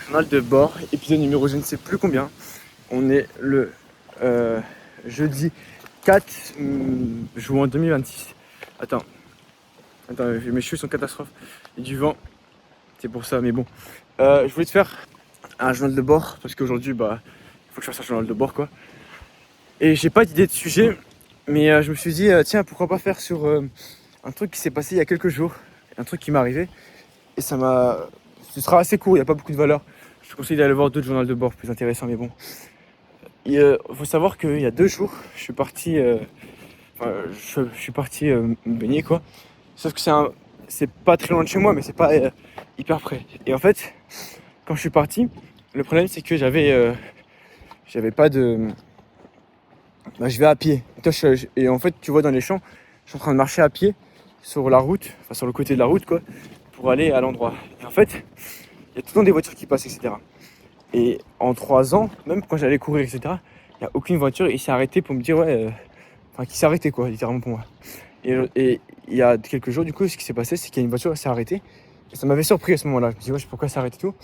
Journal de bord, épisode numéro je ne sais plus combien. On est le jeudi 4 juin 2026. Attends, mes cheveux sont catastrophes. Il y a du vent, c'est pour ça, mais bon. Je voulais te faire un journal de bord parce qu'aujourd'hui, il faut que je fasse un journal de bord, quoi. Et j'ai pas d'idée de sujet, mais je me suis dit, tiens, pourquoi pas faire sur un truc qui s'est passé il y a quelques jours, un truc qui m'est arrivé. Et ce sera assez court, il n'y a pas beaucoup de valeur. Je te conseille d'aller voir d'autres journaux de bord plus intéressants, mais bon. Il faut savoir qu'il y a 2 jours, je suis parti me baigner, quoi. Sauf que c'est pas très loin de chez moi, mais c'est pas hyper près. Et en fait, quand je suis parti, le problème c'est que j'avais pas de... je vais à pied. Et en fait, tu vois dans les champs, je suis en train de marcher à pied sur la route, enfin sur le côté de la route, quoi, pour aller à l'endroit. Et en fait, il y a tout le temps des voitures qui passent, etc. Et en 3 ans, même quand j'allais courir, etc., il n'y a aucune voiture qui s'est arrêtée pour me dire, qui s'est arrêtée, quoi, littéralement pour moi. Et il y a quelques jours, du coup, ce qui s'est passé, c'est qu'il y a une voiture qui s'est arrêtée. Et ça m'avait surpris à ce moment-là. Je me dis, pourquoi ça arrête et tout.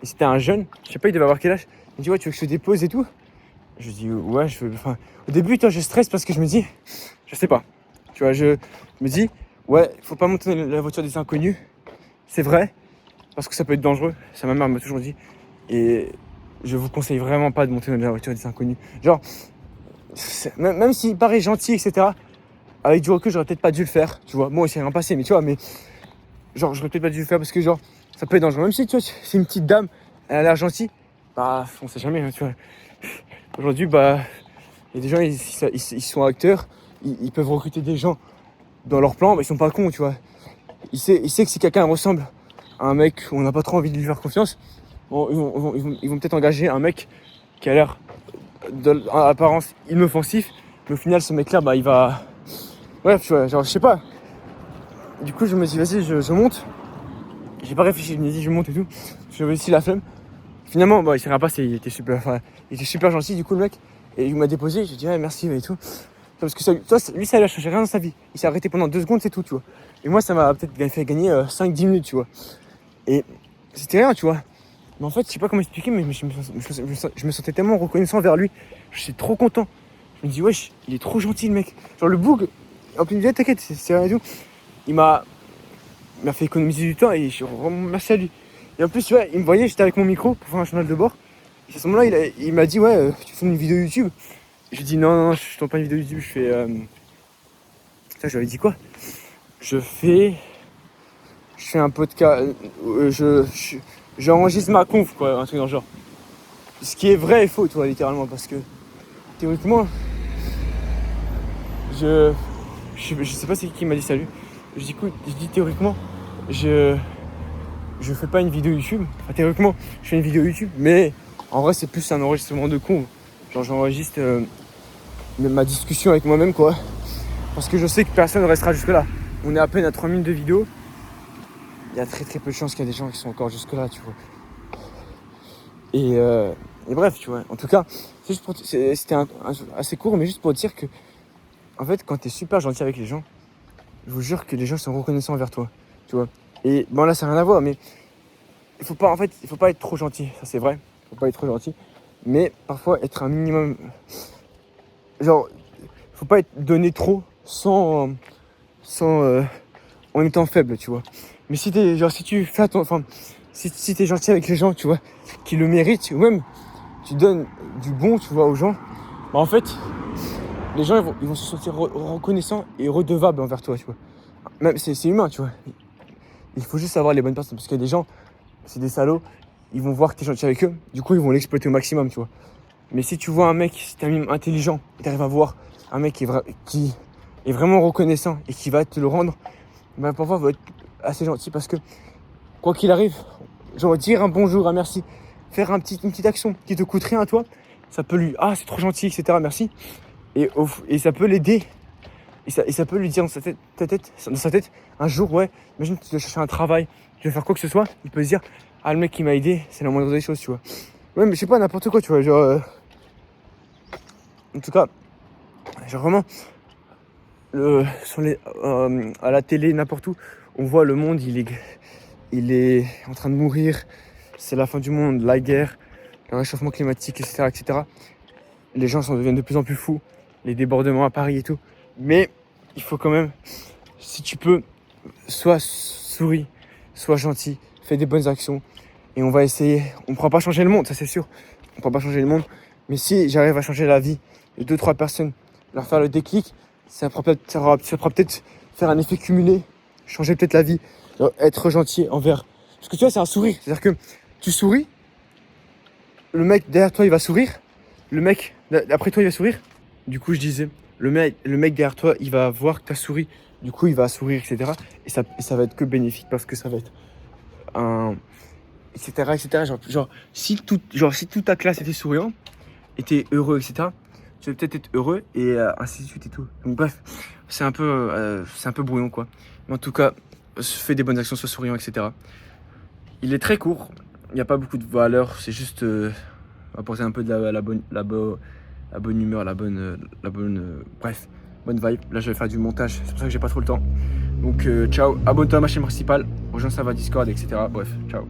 Et c'était un jeune, je sais pas, il devait avoir quel âge. Il me dit, tu veux que je te dépose et tout. Je dis, ouais, je veux. Enfin, au début, je stresse parce que je me dis, je sais pas. Tu vois, je me dis, ouais, faut pas monter dans la voiture des inconnus. C'est vrai, parce que ça peut être dangereux. Ça, ma mère m'a toujours dit. Et je vous conseille vraiment pas de monter dans la voiture des inconnus. Genre, même s'il paraît gentil, etc., avec du recul, j'aurais peut-être pas dû le faire. Tu vois, moi, il s'est rien passé, mais tu vois, genre, j'aurais peut-être pas dû le faire parce que, genre, ça peut être dangereux. Même si, tu vois, c'est une petite dame, elle a l'air gentille, on sait jamais, hein, tu vois. Aujourd'hui, il y a des gens, ils sont acteurs, ils peuvent recruter des gens dans leur plan, mais ils sont pas cons, tu vois. Il sait que si quelqu'un ressemble à un mec où on n'a pas trop envie de lui faire confiance, bon, ils vont peut-être engager un mec qui a l'air, en apparence, inoffensif, mais au final, ce mec-là, il va... Bref, tu vois, genre, je sais pas. Du coup, je me dis, vas-y, je monte. J'ai pas réfléchi, je me dis, je monte et tout. J'avais aussi la flemme. Finalement, il s'est rien passé, il était super gentil, du coup, le mec. Et il m'a déposé, j'ai dit, ouais, merci et tout. Parce que lui, ça lui a changé rien dans sa vie. Il s'est arrêté pendant 2 secondes, c'est tout, tu vois. Et moi, ça m'a peut-être fait gagner 5-10 minutes, tu vois. Et c'était rien, tu vois. Mais en fait, je sais pas comment expliquer, mais je me sentais tellement reconnaissant vers lui. Je suis trop content. Je me dis, wesh, il est trop gentil, le mec. Genre, le boug, en plus, il me dit, t'inquiète, c'est rien et tout. Il m'a fait économiser du temps et je suis vraiment merci à lui. Et en plus, tu vois, il me voyait, j'étais avec mon micro pour faire un journal de bord. Et à ce moment-là, il m'a dit, ouais, tu fais une vidéo YouTube. Et je lui ai dit, non, je tourne pas une vidéo YouTube, je fais. Putain, je lui avais dit quoi? Je fais un podcast. J'enregistre ma conf, quoi, un truc dans le genre. Ce qui est vrai et faux, toi, littéralement, parce que théoriquement, je sais pas c'est qui m'a dit salut. Je dis théoriquement, je fais pas une vidéo YouTube. Enfin, théoriquement, je fais une vidéo YouTube, mais en vrai, c'est plus un enregistrement de con. Genre, j'enregistre ma discussion avec moi-même, quoi. Parce que je sais que personne ne restera jusque-là. On est à peine à 3 minutes de vidéo. Il y a très très peu de chances qu'il y a des gens qui sont encore jusque-là, tu vois. Et bref, tu vois. En tout cas, c'était assez court, mais juste pour dire que, en fait, quand t'es super gentil avec les gens, je vous jure que les gens sont reconnaissants envers toi, tu vois. Et bon, là, ça n'a rien à voir, mais il faut pas être trop gentil, ça c'est vrai. Il faut pas être trop gentil, mais parfois être un minimum, genre, faut pas être donné trop sans en étant faible, tu vois. Mais si tu fais si t'es gentil avec les gens, tu vois, qui le méritent, ou même tu donnes du bon, tu vois, aux gens, en fait, les gens ils vont se sentir reconnaissants et redevables envers toi, tu vois. Même c'est humain, tu vois. Il faut juste avoir les bonnes personnes, parce qu'il y a des gens, c'est des salauds, ils vont voir que t'es gentil avec eux, du coup ils vont l'exploiter au maximum, tu vois. Mais si tu vois un mec, si t'es un minimum intelligent, t'arrives à voir un mec qui est vraiment reconnaissant et qui va te le rendre, parfois va être assez gentil, parce que quoi qu'il arrive, genre dire un bonjour, un merci, faire une petite action qui te coûte rien à toi, ça peut lui, c'est trop gentil, etc., merci, et ça peut l'aider, et ça peut lui dire dans sa tête, un jour, ouais, imagine tu dois chercher un travail, tu veux faire quoi que ce soit, il peut se dire, le mec qui m'a aidé, c'est la moindre des choses, tu vois. Ouais, mais je sais pas, n'importe quoi, tu vois, genre, en tout cas, genre vraiment, à la télé, n'importe où, on voit le monde, il est en train de mourir, c'est la fin du monde, la guerre, le réchauffement climatique, etc., etc. Les gens deviennent de plus en plus fous, les débordements à Paris et tout. Mais il faut quand même, si tu peux, sois souris, sois gentil, fais des bonnes actions. Et on va essayer, on ne pourra pas changer le monde, ça c'est sûr. On ne pourra pas changer le monde. Mais si j'arrive à changer la vie de 2-3 personnes, leur faire le déclic, ça pourra peut-être faire un effet cumulé, changer peut-être la vie, être gentil envers. Parce que tu vois, c'est un sourire. C'est-à-dire que tu souris, le mec derrière toi il va sourire, le mec après toi il va sourire. Du coup, je disais, le mec derrière toi il va voir que tu as souri, du coup il va sourire, etc. Et ça va être que bénéfique parce que ça va être un. Etc. etc. Genre, si toute ta classe était souriant, était heureux, etc., tu vas peut-être être heureux et ainsi de suite et tout. Donc bref, c'est un peu brouillon quoi. Mais en tout cas, fais des bonnes actions, sois souriant, etc. Il est très court, il n'y a pas beaucoup de valeur, c'est juste apporter un peu de la bonne humeur, bref, bonne vibe. Là je vais faire du montage, c'est pour ça que j'ai pas trop le temps. Donc ciao, abonne-toi à ma chaîne principale, rejoins ça va Discord, etc. Bref, ciao.